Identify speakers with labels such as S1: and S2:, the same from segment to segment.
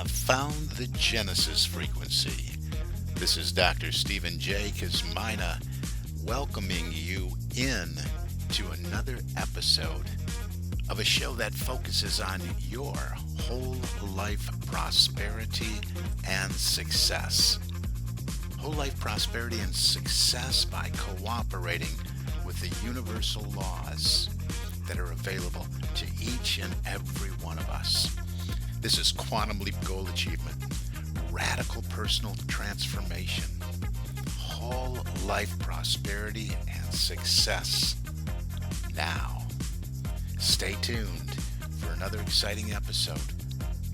S1: have found the Genesis frequency. This is Dr. Stephen J. Kosmyna welcoming you in to another episode of a show that focuses on your whole life prosperity and success. Whole life prosperity and success by cooperating with the universal laws that are available to each and every one of us. This is Quantum Leap Goal Achievement, radical personal transformation, whole life prosperity and success. Now, stay tuned for another exciting episode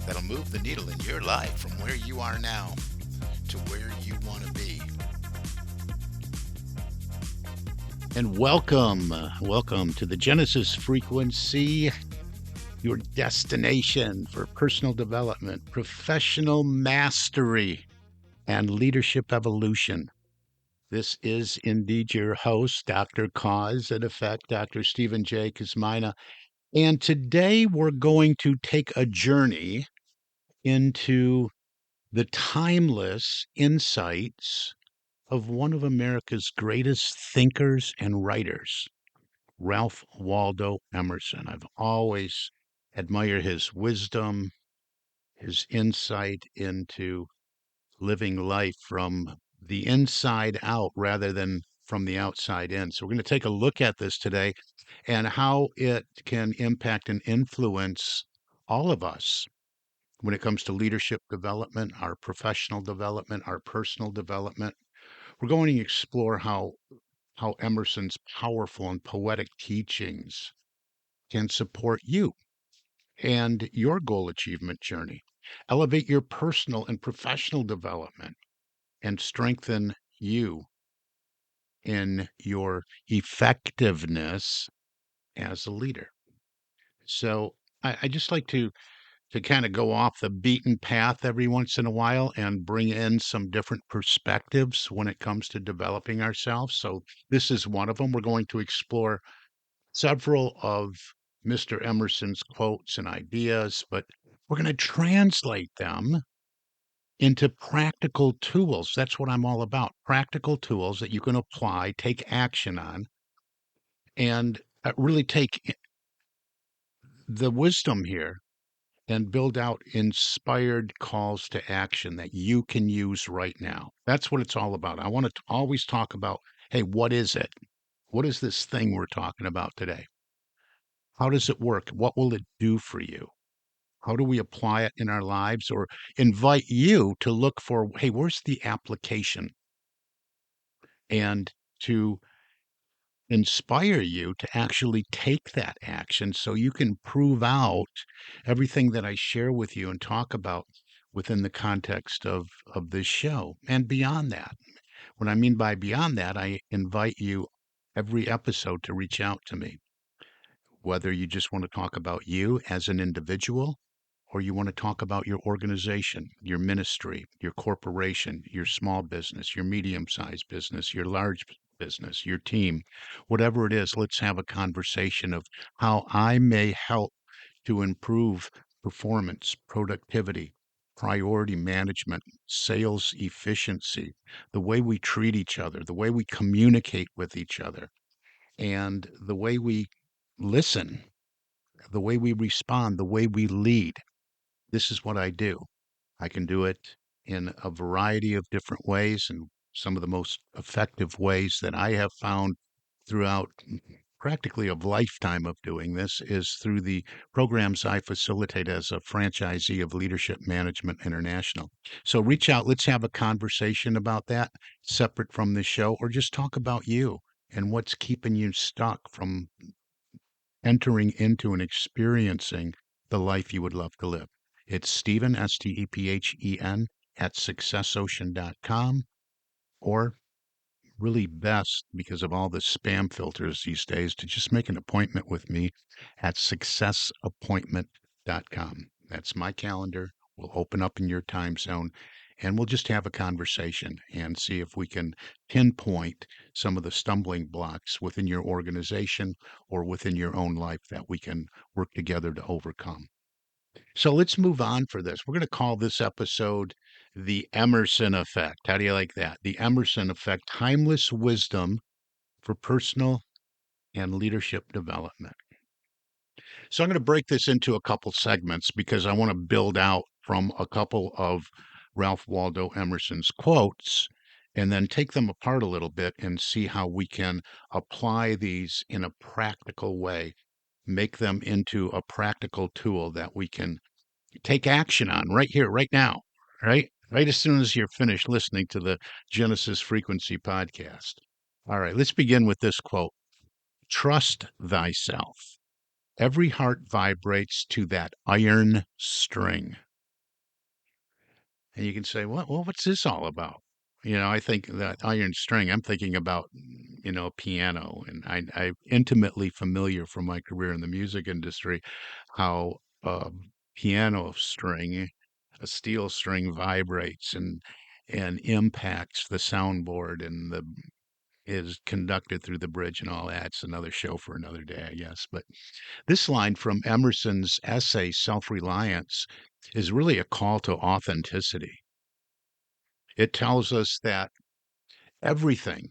S1: that'll move the needle in your life from where you are now to where you want to be. And welcome to the Genesis frequency, your destination for personal development, professional mastery, and leadership evolution. This is indeed your host, Dr. Cause and Effect, Dr. Stephen J. Kosmyna. And today we're going to take a journey into the timeless insights of one of America's greatest thinkers and writers, Ralph Waldo Emerson. I've always admired his wisdom, his insight into living life from the inside out rather than from the outside in. So we're going to take a look at this today and how it can impact and influence all of us when it comes to leadership development, our professional development, our personal development. We're going to explore how Emerson's powerful and poetic teachings can support you and your goal achievement journey, elevate your personal and professional development, and strengthen you in your effectiveness as a leader. So I just like to kind of go off the beaten path every once in a while and bring in some different perspectives when it comes to developing ourselves. So this is one of them. We're going to explore several of Mr. Emerson's quotes and ideas, but we're going to translate them into practical tools. That's what I'm all about. Practical tools that you can apply, take action on, and really take the wisdom here and build out inspired calls to action that you can use right now. That's what it's all about. I want to always talk about, hey, what is it? What is this thing we're talking about today? How does it work? What will it do for you? How do we apply it in our lives or invite you to look for, hey, where's the application? And to inspire you to actually take that action so you can prove out everything that I share with you and talk about within the context of this show and beyond that. What I mean by beyond that, I invite you every episode to reach out to me, whether you just want to talk about you as an individual or you want to talk about your organization, your ministry, your corporation, your small business, your medium-sized business, your large business, your team, whatever it is, let's have a conversation of how I may help to improve performance, productivity, priority management, sales efficiency, the way we treat each other, the way we communicate with each other, and the way we listen, the way we respond, the way we lead. This is what I do. I can do it in a variety of different ways, and some of the most effective ways that I have found throughout practically a lifetime of doing this is through the programs I facilitate as a franchisee of Leadership Management International. So reach out, let's have a conversation about that separate from this show, or just talk about you and what's keeping you stuck from entering into and experiencing the life you would love to live. It's Stephen, Stephen, at successocean.com, or really best because of all the spam filters these days to just make an appointment with me at successappointment.com. That's my calendar. We'll open up in your time zone and we'll just have a conversation and see if we can pinpoint some of the stumbling blocks within your organization or within your own life that we can work together to overcome. So let's move on for this. We're going to call this episode The Emerson Effect. How do you like that? The Emerson Effect, timeless wisdom for personal and leadership development. So I'm going to break this into a couple segments because I want to build out from a couple of Ralph Waldo Emerson's quotes and then take them apart a little bit and see how we can apply these in a practical way, make them into a practical tool that we can take action on right here, right now, right? Right as soon as you're finished listening to the Genesis Frequency podcast. All right, let's begin with this quote. Trust thyself. Every heart vibrates to that iron string. And you can say, well, what's this all about? I think that iron string, I'm thinking about, piano. And I'm intimately familiar from my career in the music industry how a piano string, a steel string vibrates and impacts the soundboard and the is conducted through the bridge and all that. It's another show for another day, I guess. But this line from Emerson's essay, Self Reliance, is really a call to authenticity. It tells us that everything,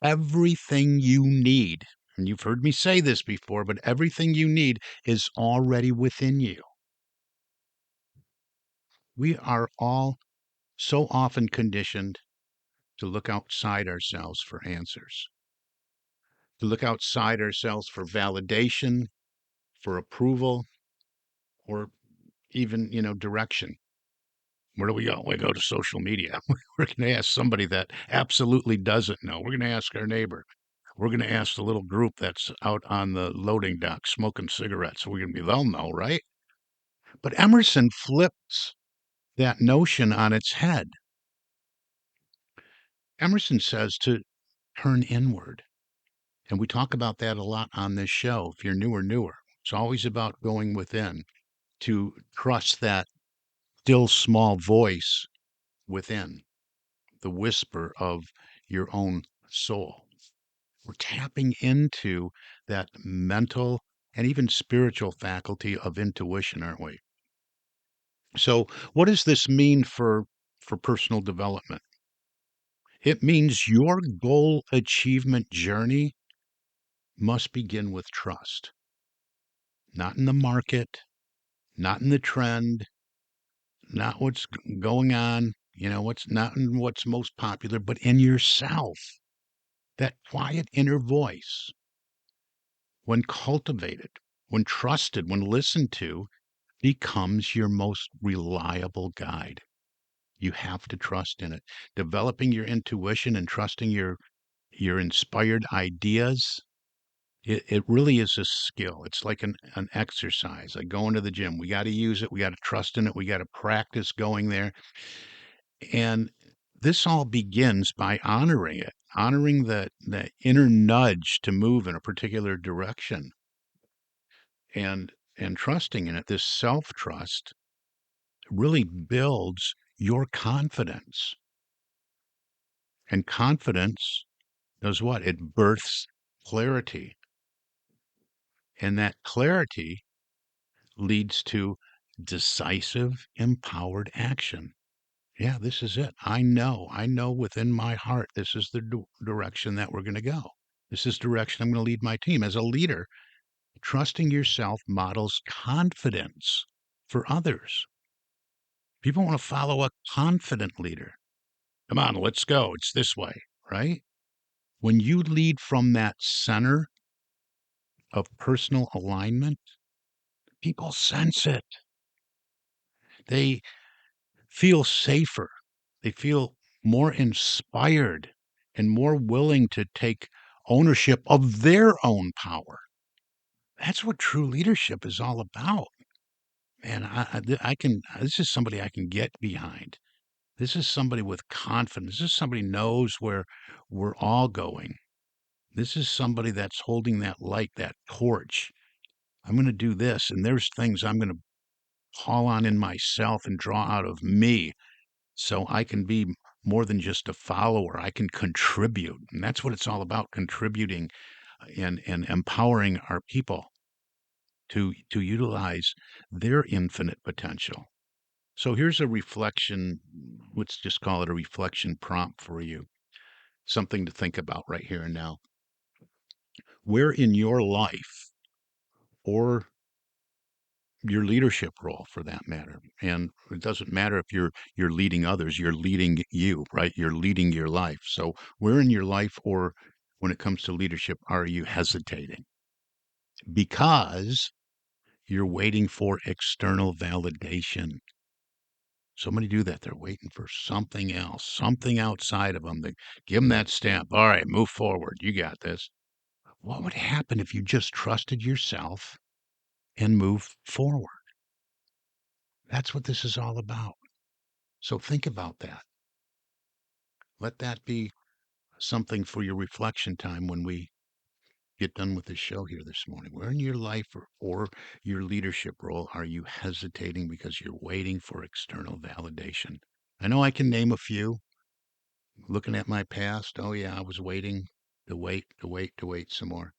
S1: everything you need, and you've heard me say this before, but everything you need is already within you. We are all so often conditioned to look outside ourselves for answers, to look outside ourselves for validation, for approval, or even, direction. Where do we go? We go to social media. We're going to ask somebody that absolutely doesn't know. We're going to ask our neighbor. We're going to ask the little group that's out on the loading dock smoking cigarettes. We're going to be, they'll know, right? But Emerson flips that notion on its head. Emerson says to turn inward. And we talk about that a lot on this show. If you're newer, it's always about going within to trust that still small voice within, the whisper of your own soul. We're tapping into that mental and even spiritual faculty of intuition, aren't we? So, what does this mean for personal development? It means your goal achievement journey must begin with trust, not in the market, not in the trend, not what's going on, what's not in what's most popular, but in yourself. That quiet inner voice, when cultivated, when trusted, when listened to, becomes your most reliable guide. You have to trust in it. Developing your intuition and trusting your inspired ideas, it really is a skill. It's like an exercise, like going to the gym. We got to use it. We got to trust in it. We got to practice going there. And this all begins by honoring it, honoring the inner nudge to move in a particular direction and trusting in it. This self-trust really builds your confidence. And confidence does what? It births clarity. And that clarity leads to decisive, empowered action. Yeah, this is it. I know within my heart, this is the direction that we're going to go. This is direction I'm going to lead my team. As a leader, trusting yourself models confidence for others. People want to follow a confident leader. Come on, let's go. It's this way, right? When you lead from that center of personal alignment, people sense it. They feel safer. They feel more inspired and more willing to take ownership of their own power. That's what true leadership is all about. Man, this is somebody I can get behind. This is somebody with confidence. This is somebody knows where we're all going. This is somebody that's holding that light, that torch. I'm going to do this, and there's things I'm going to call on in myself and draw out of me so I can be more than just a follower. I can contribute. And that's what it's all about, contributing and empowering our people. to utilize their infinite potential. So here's a reflection, let's just call it a reflection prompt for you, something to think about right here and now. Where in your life or your leadership role for that matter, and it doesn't matter if you're leading others, you're leading you, right? You're leading your life. So where in your life or when it comes to leadership are you hesitating? Because you're waiting for external validation. So many do that. They're waiting for something else, something outside of them. They give them that stamp. All right, move forward. You got this. What would happen if you just trusted yourself and move forward? That's what this is all about. So think about that. Let that be something for your reflection time when we get done with this show here this morning. Where in your life or your leadership role are you hesitating because you're waiting for external validation? I know I can name a few. Looking at my past, oh yeah, I was waiting to wait some more.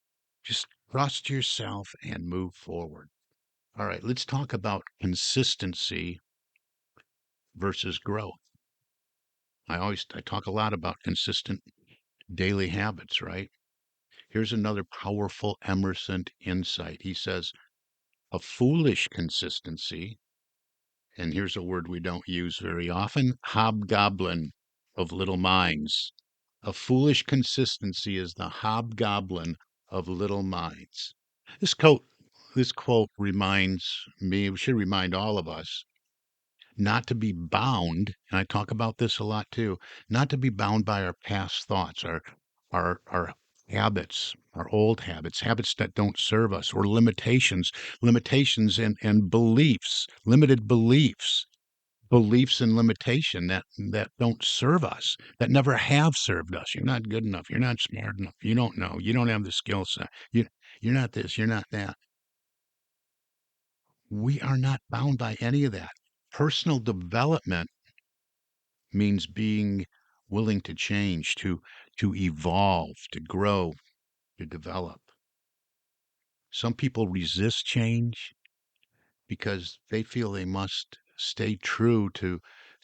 S1: Just trust yourself and move forward. All right, let's talk about consistency versus growth. I talk a lot about consistent daily habits, right? Here's another powerful Emerson insight. He says, a foolish consistency, and here's a word we don't use very often, hobgoblin of little minds. A foolish consistency is the hobgoblin of little minds. This quote, this quote reminds me, it should remind all of us, not to be bound, and I talk about this a lot too, not to be bound by our past thoughts, our habits, our old habits, habits that don't serve us, or limitations and beliefs, limited beliefs and limitation that don't serve us, that never have served us. You're not good enough. You're not smart enough. You don't know. You don't have the skill set. You're not this. You're not that. We are not bound by any of that. Personal development means being willing to change, to evolve, to grow, to develop. Some people resist change because they feel they must stay true to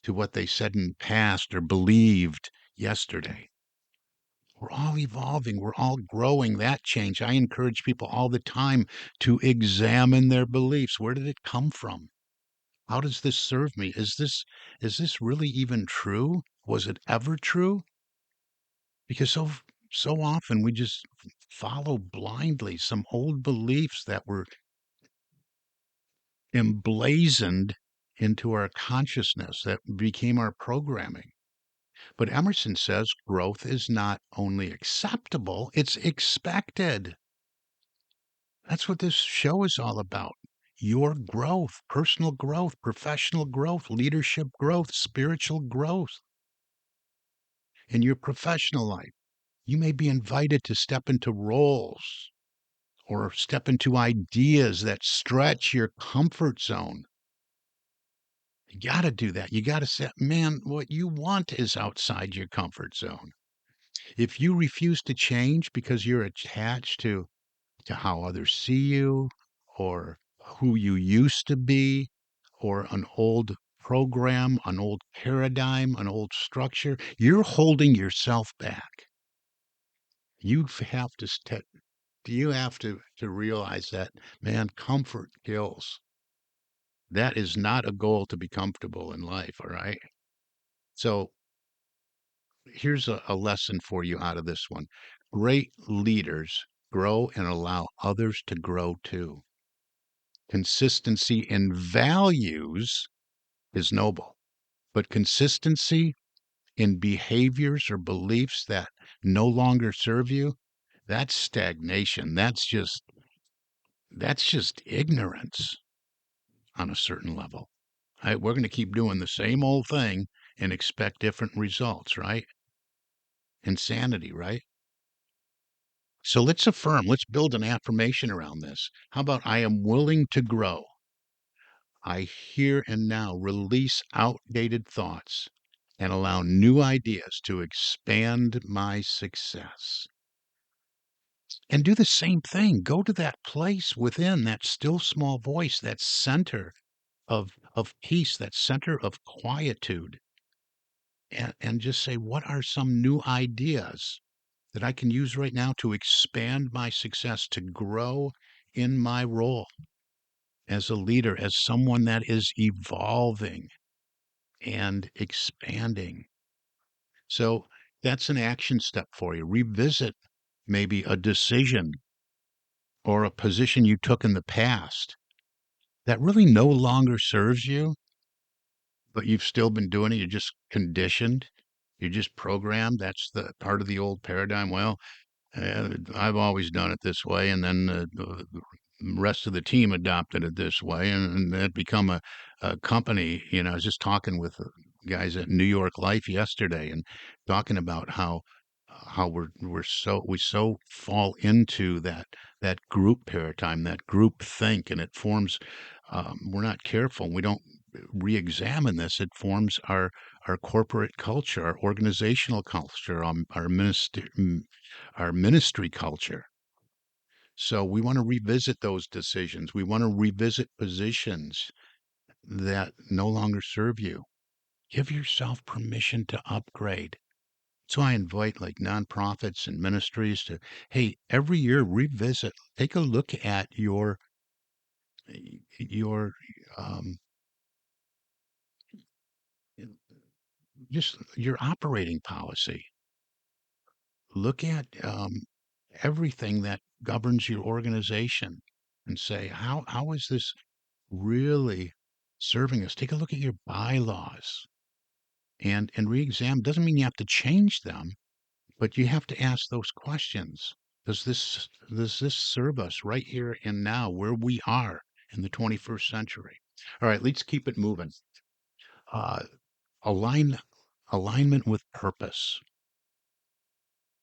S1: what they said in the past or believed yesterday. We're all evolving, we're all growing. That change, I encourage people all the time to examine their beliefs. Where did it come from? How does this serve me? Is this really even true? Was it ever true? Because so often we just follow blindly some old beliefs that were emblazoned into our consciousness, that became our programming. But Emerson says growth is not only acceptable, it's expected. That's what this show is all about. Your growth, personal growth, professional growth, leadership growth, spiritual growth in your professional life. You may be invited to step into roles or step into ideas that stretch your comfort zone. You got to do that. You got to say, man, what you want is outside your comfort zone. If you refuse to change because you're attached to how others see you or who you used to be or an old program, an old paradigm, an old structure, you're holding yourself back. You have to you have to realize that, man, comfort kills. That is not a goal to be comfortable in life, all right? So here's a lesson for you out of this one. Great leaders grow and allow others to grow too. Consistency in values is noble, but consistency in behaviors or beliefs that no longer serve you, that's stagnation. That's just ignorance on a certain level. We're going to keep doing the same old thing and expect different results, right? Insanity, right? So let's build an affirmation around this. How about I am willing to grow? I here and now release outdated thoughts and allow new ideas to expand my success. and do the same thing. Go to that place within that still small voice, that center of peace, that center of quietude, and just say, what are some new ideas that I can use right now to expand my success, to grow in my role as a leader, as someone that is evolving and expanding. So that's an action step for you. Revisit maybe a decision or a position you took in the past that really no longer serves you, but you've still been doing it. You're just conditioned. You're just programmed. That's the part of the old paradigm. Well, I've always done it this way, and then the rest of the team adopted it this way, and it become a company. I was just talking with guys at New York Life yesterday, and talking about how we so fall into that group paradigm, that group think, and it forms. We're not careful. We don't re-examine this. It forms our corporate culture, our organizational culture, our ministry culture. So we want to revisit those decisions. We want to revisit positions that no longer serve you. Give yourself permission to upgrade. So I invite like nonprofits and ministries to, hey, every year revisit, take a look at your um, just your operating policy. Look at everything that governs your organization and say, how is this really serving us? Take a look at your bylaws and re-examine. Doesn't mean you have to change them, but you have to ask those questions. Does this serve us right here and now, where we are in the 21st century? All right, let's keep it moving. Uh, align alignment with purpose.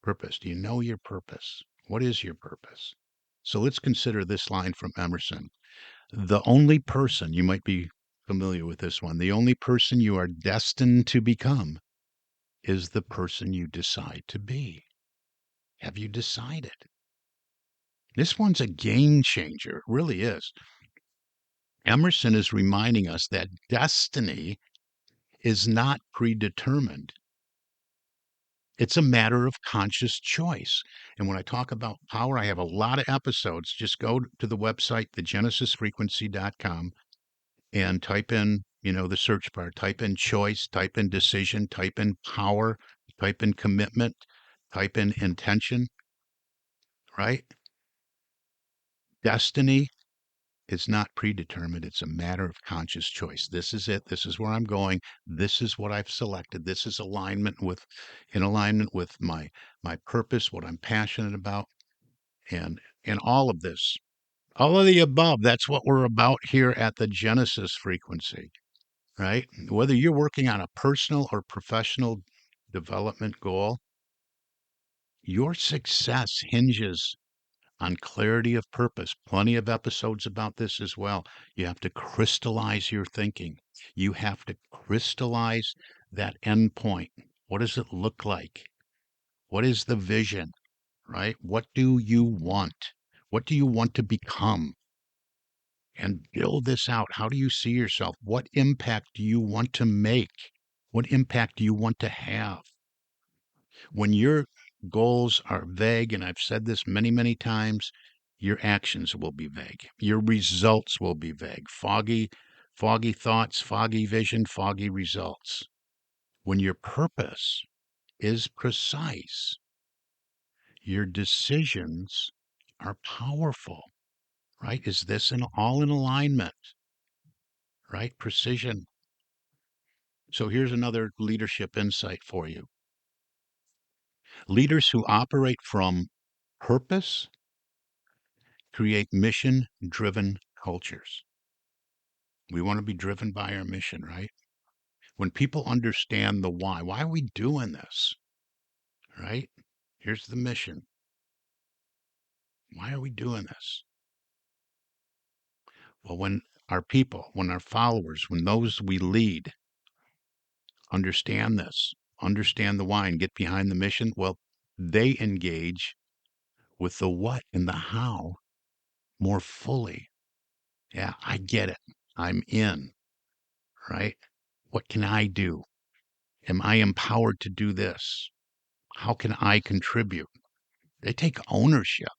S1: Purpose. Do you know your purpose? What is your purpose? So let's consider this line from Emerson. The only person, you might be familiar with this one, the only person you are destined to become is the person you decide to be. Have you decided? This one's a game changer. It really is. Emerson is reminding us that destiny is not predetermined. It's a matter of conscious choice. And when I talk about power, I have a lot of episodes. Just go to the website, thegenesisfrequency.com, and type in, the search bar, type in choice, type in decision, type in power, type in commitment, type in intention, right? Destiny is not predetermined. It's a matter of conscious choice. This is it. This is where I'm going. This is what I've selected. This is in alignment with my purpose, what I'm passionate about, and all of this. All of the above. That's what we're about here at the Genesis frequency, right? Whether you're working on a personal or professional development goal, your success hinges on clarity of purpose. Plenty of episodes about this as well. You have to crystallize your thinking. You have to crystallize that end point. What does it look like? What is the vision, right? What do you want? What do you want to become? And build this out. How do you see yourself? What impact do you want to make? What impact do you want to have? When your goals are vague, and I've said this many, many times, your actions will be vague. Your results will be vague. Foggy thoughts, foggy vision, foggy results. When your purpose is precise, your decisions are powerful, right? Is this all in alignment, right? Precision. So here's another leadership insight for you. Leaders who operate from purpose create mission driven cultures. We want to be driven by our mission, right? When people understand the why are we doing this, right? Here's the mission. Why are we doing this? Well, when our people, when our followers, when those we lead understand this, understand the why and get behind the mission, well, they engage with the what and the how more fully. Yeah, I get it. I'm in, right? What can I do? Am I empowered to do this? How can I contribute? They take ownership.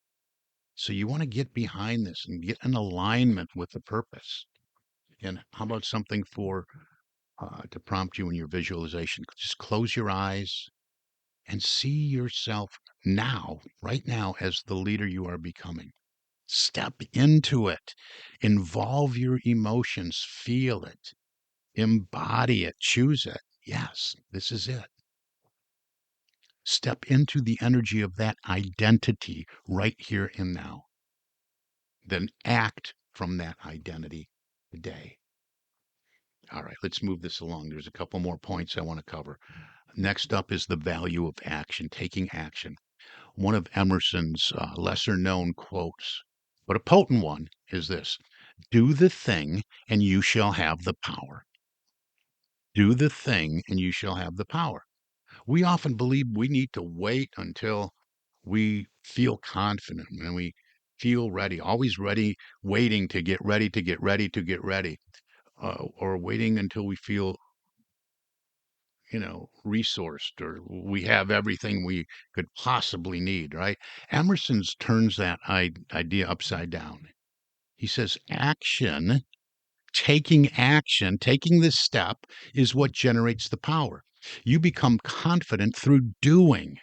S1: So you want to get behind this and get in alignment with the purpose. And how about something for to prompt you in your visualization? Just close your eyes and see yourself now, right now, as the leader you are becoming. Step into it, involve your emotions, feel it, embody it, choose it. Yes, this is it. Step into the energy of that identity right here and now. Then act from that identity today. All right, let's move this along. There's a couple more points I want to cover. Next up is the value of action, taking action. One of Emerson's lesser known quotes, but a potent one, is this: do the thing and you shall have the power. Do the thing and you shall have the power. We often believe we need to wait until we feel confident and we feel ready, always ready, waiting to get ready, to get ready, to get ready, or waiting until we feel, resourced or we have everything we could possibly need, right? Emerson's turns that idea upside down. He says, action, taking this step is what generates the power. You become confident through doing,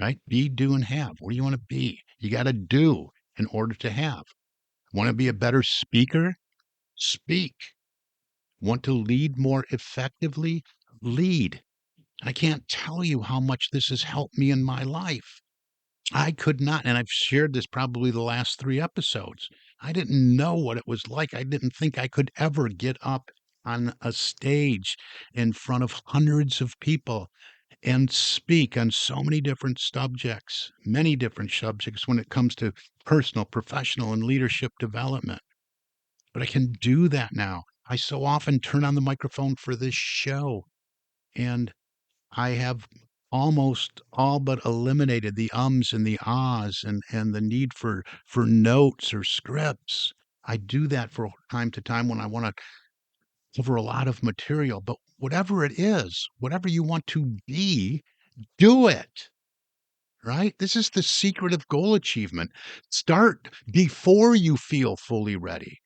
S1: right? Be, do, and have. What do you want to be? You got to do in order to have. Want to be a better speaker? Speak. Want to lead more effectively? Lead. I can't tell you how much this has helped me in my life. I could not, and I've shared this probably the last 3 episodes. I didn't know what it was like. I didn't think I could ever get up on a stage in front of hundreds of people and speak on so many different subjects when it comes to personal, professional, and leadership development. But I can do that now. I so often turn on the microphone for this show, and I have almost all but eliminated the ums and the ahs and the need for notes or scripts. I do that from time to time when I want to cover a lot of material, but whatever it is, whatever you want to be, do it. Right? This is the secret of goal achievement. Start before you feel fully ready.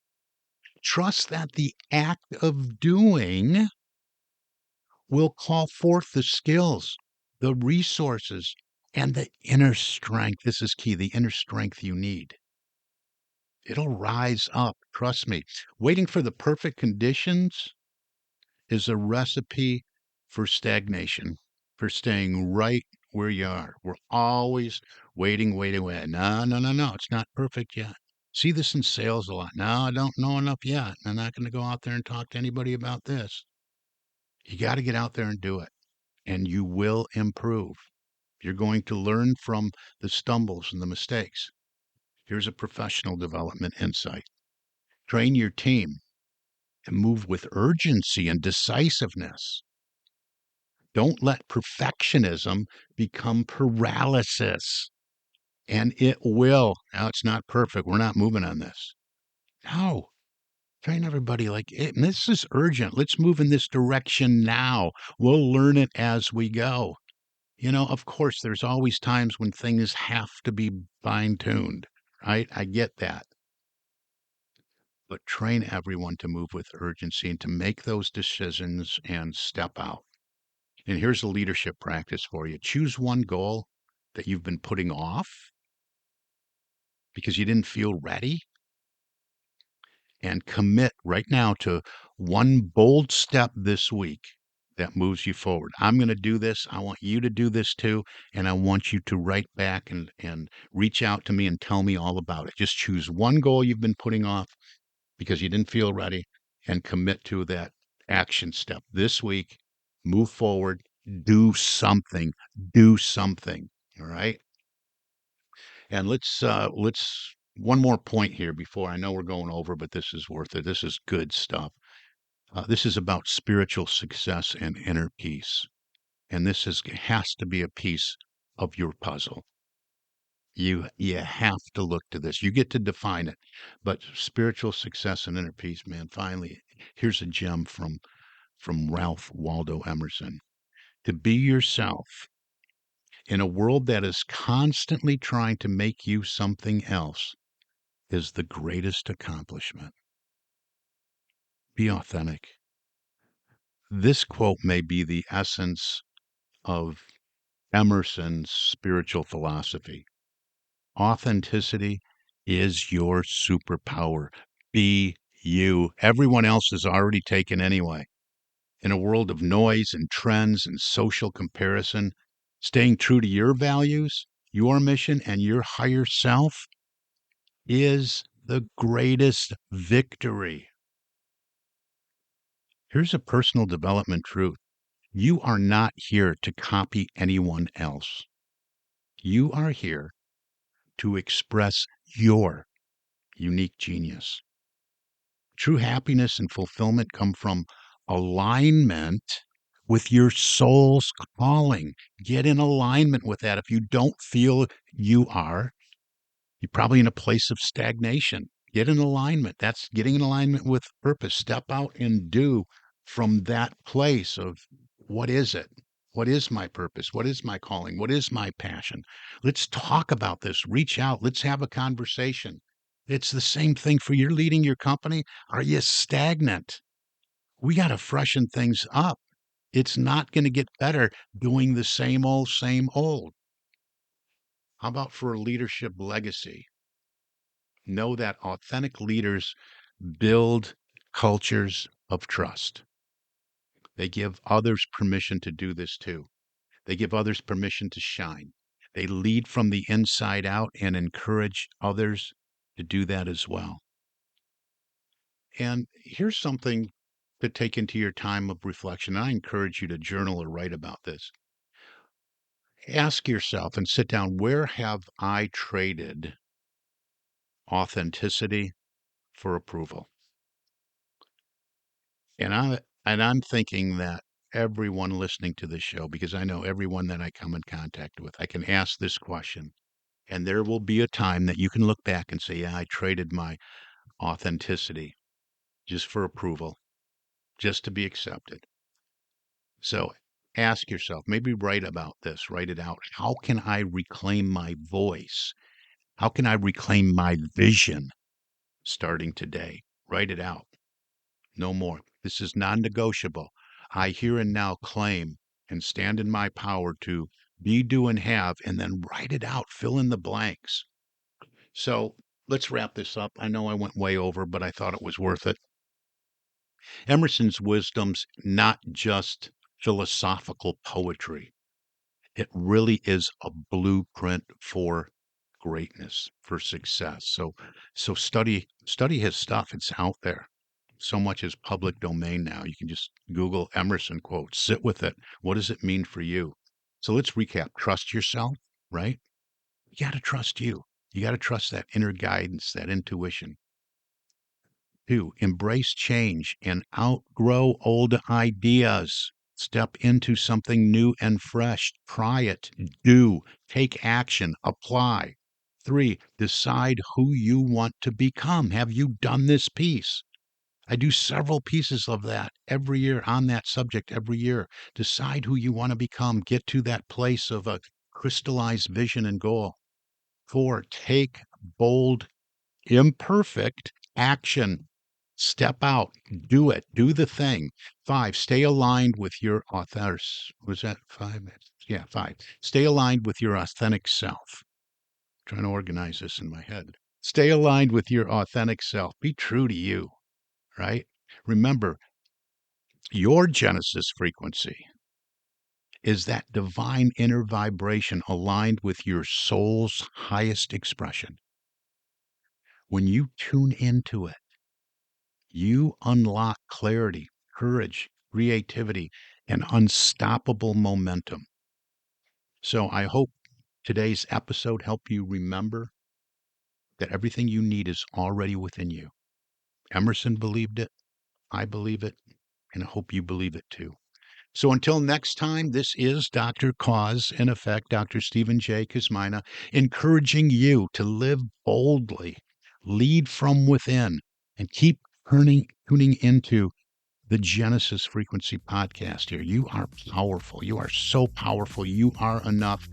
S1: Trust that the act of doing will call forth the skills, the resources, and the inner strength. This is key, the inner strength you need. It'll rise up. Trust me. Waiting for the perfect conditions is a recipe for stagnation, for staying right where you are. We're always waiting, waiting, waiting. No, no, no, no. It's not perfect yet. See this in sales a lot. No, I don't know enough yet. I'm not going to go out there and talk to anybody about this. You got to get out there and do it, and you will improve. You're going to learn from the stumbles and the mistakes. Here's a professional development insight: train your team and move with urgency and decisiveness. Don't let perfectionism become paralysis. And it will. Now, it's not perfect. We're not moving on this. No. Train everybody like this is urgent. Let's move in this direction now. We'll learn it as we go. Of course, there's always times when things have to be fine tuned, right? I get that. But train everyone to move with urgency and to make those decisions and step out. And here's a leadership practice for you: choose one goal that you've been putting off because you didn't feel ready, and commit right now to one bold step this week that moves you forward. I'm going to do this. I want you to do this too. And I want you to write back and reach out to me and tell me all about it. Just choose one goal you've been putting off because you didn't feel ready, and commit to that action step this week. Move forward. Do something. Do something. All right. And let's one more point here before, I know we're going over, but this is worth it. This is good stuff. This is about spiritual success and inner peace. And this has to be a piece of your puzzle. You have to look to this. You get to define it. But spiritual success and inner peace, man, finally, here's a gem from Ralph Waldo Emerson. To be yourself in a world that is constantly trying to make you something else is the greatest accomplishment. Be authentic. This quote may be the essence of Emerson's spiritual philosophy. Authenticity is your superpower. Be you. Everyone else is already taken anyway. In a world of noise and trends and social comparison, staying true to your values, your mission, and your higher self is the greatest victory. Here's a personal development truth. You are not here to copy anyone else. You are here to express your unique genius. True happiness and fulfillment come from alignment with your soul's calling. Get in alignment with that. If you don't feel you are, you're probably in a place of stagnation. Get in alignment. That's getting in alignment with purpose. Step out and do from that place of what is it? What is my purpose? What is my calling? What is my passion? Let's talk about this. Reach out. Let's have a conversation. It's the same thing for you're leading your company. Are you stagnant? We got to freshen things up. It's not going to get better doing the same old, same old. How about for a leadership legacy? Know that authentic leaders build cultures of trust. They give others permission to do this too. They give others permission to shine. They lead from the inside out and encourage others to do that as well. And here's something to take into your time of reflection. I encourage you to journal or write about this. Ask yourself and sit down, where have I traded authenticity for approval? And I'm thinking that everyone listening to this show, because I know everyone that I come in contact with, I can ask this question, and there will be a time that you can look back and say, yeah, I traded my authenticity just for approval, just to be accepted. So ask yourself, maybe write about this, write it out. How can I reclaim my voice? How can I reclaim my vision starting today? Write it out. No more. This is non-negotiable. I here and now claim and stand in my power to be, do, and have, and then write it out, fill in the blanks. So let's wrap this up. I know I went way over, but I thought it was worth it. Emerson's wisdom's not just philosophical poetry. It really is a blueprint for greatness, for success. So study his stuff. It's out there. So much is public domain now. You can just Google Emerson quotes, sit with it. What does it mean for you? So let's recap. Trust yourself, right? You got to trust you. You got to trust that inner guidance, that intuition. Two, embrace change and outgrow old ideas. Step into something new and fresh. Try it, do, take action, apply. Three, decide who you want to become. Have you done this piece? I do several pieces of that every year on that subject every year. Decide who you want to become. Get to that place of a crystallized vision and goal. Four, take bold, imperfect action. Step out, do it, do the thing. Five, stay aligned with your was that five? Yeah, five. Stay aligned with your authentic self. I'm trying to organize this in my head. Stay aligned with your authentic self. Be true to you, right? Remember, your Genesis frequency is that divine inner vibration aligned with your soul's highest expression. When you tune into it, you unlock clarity, courage, creativity, and unstoppable momentum. So I hope today's episode helped you remember that everything you need is already within you. Emerson believed it. I believe it. And I hope you believe it too. So until next time, this is Dr. Cause and Effect, Dr. Stephen J. Kosmyna, encouraging you to live boldly, lead from within, and keep tuning into the Genesis Frequency podcast here. You are powerful. You are so powerful. You are enough.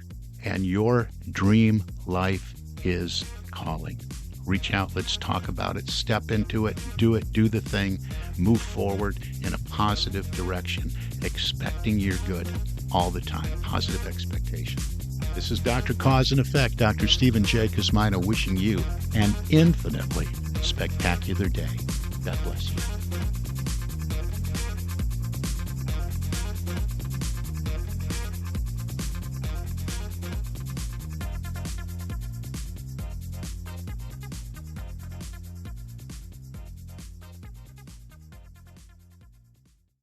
S1: And your dream life is calling. Reach out. Let's talk about it. Step into it. Do the thing. Move forward in a positive direction, expecting your good all the time. Positive expectation. This is Dr. Cause and Effect, Dr. Stephen J. Kosmyna, wishing you an infinitely spectacular day. God bless you.